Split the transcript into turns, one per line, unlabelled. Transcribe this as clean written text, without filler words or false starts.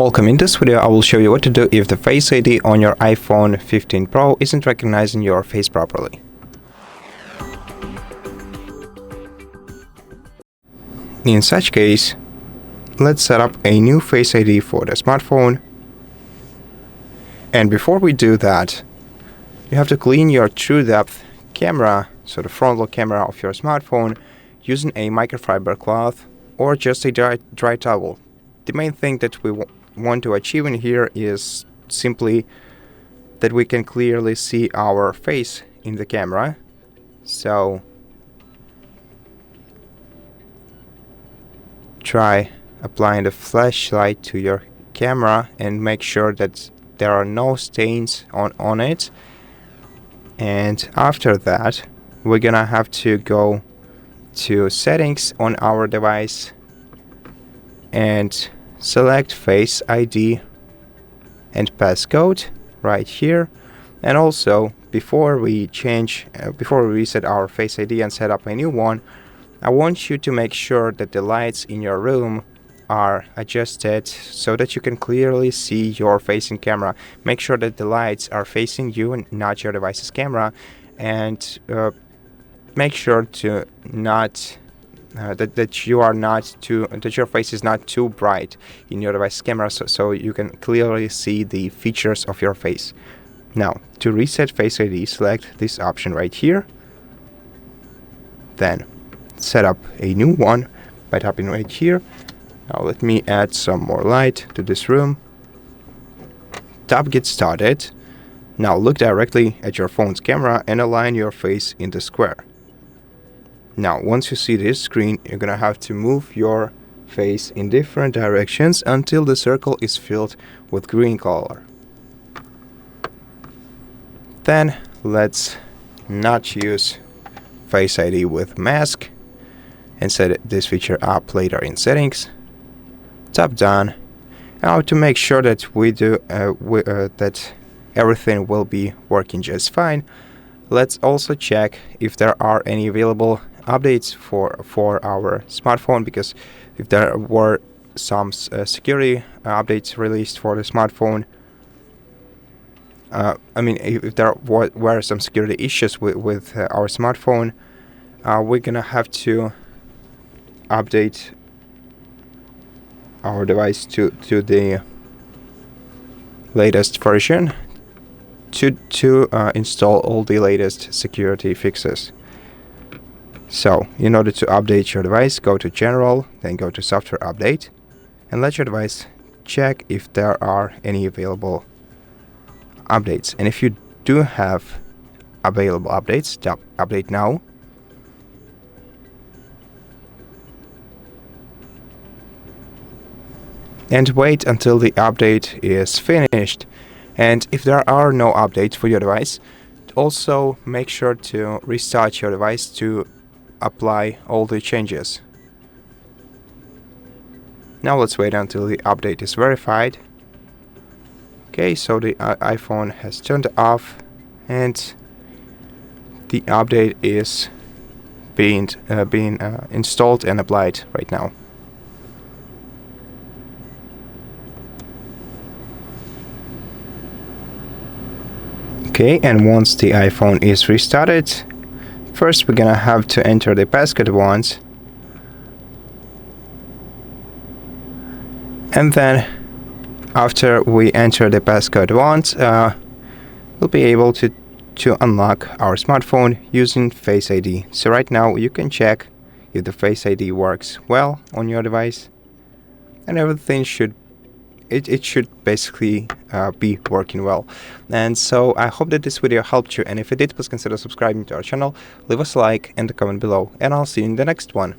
Welcome. In this video I will show you what to do if the Face ID on your iPhone 15 Pro isn't recognizing your face properly. In such case, let's set up a new Face ID for the smartphone. And before we do that, you have to clean your TrueDepth camera, so the frontal camera of your smartphone, using a microfiber cloth or just a dry towel. The main thing that we want to achieve in here is simply that we can clearly see our face in the camera. So try applying the flashlight to your camera and make sure that there are no stains on it. And after that, we're gonna have to go to settings on our device and select Face ID and Passcode right here. And also, before we reset our Face ID and set up a new one, I want you to make sure that the lights in your room are adjusted so that you can clearly see your face in camera. Make sure that the lights are facing you and not your device's camera, and make sure to not that your face is not too bright in your device's camera, so you can clearly see the features of your face. Now, to reset Face ID, select this option right here. Then set up a new one by tapping right here. Now let me add some more light to this room. Tap Get Started. Now look directly at your phone's camera and align your face in the square. Now, once you see this screen, you're gonna have to move your face in different directions until the circle is filled with green color. Then let's not use Face ID with mask and set this feature up later in settings. Tap Done. Now, to make sure that that everything will be working just fine, let's also check if there are any available updates for our smartphone, because if there were some security updates released for the smartphone, if there were some security issues with our smartphone, we're gonna have to update our device to the latest version to install all the latest security fixes. So, in order to update your device, go to General, then go to Software Update, and let your device check if there are any available updates. And if you do have available updates, tap Update Now. And wait until the update is finished. And if there are no updates for your device, also make sure to restart your device to apply all the changes. Now let's wait until the update is verified. Okay, so the iPhone has turned off and the update is being installed and applied right now. Okay, and once the iPhone is restarted, first we're gonna have to enter the passcode once, and then after we enter the passcode once, we'll be able to unlock our smartphone using Face ID. So right now you can check if the Face ID works well on your device, and everything should basically be working well. And so I hope that this video helped you, and if it did, please consider subscribing to our channel, leave us a like and a comment below, and I'll see you in the next one.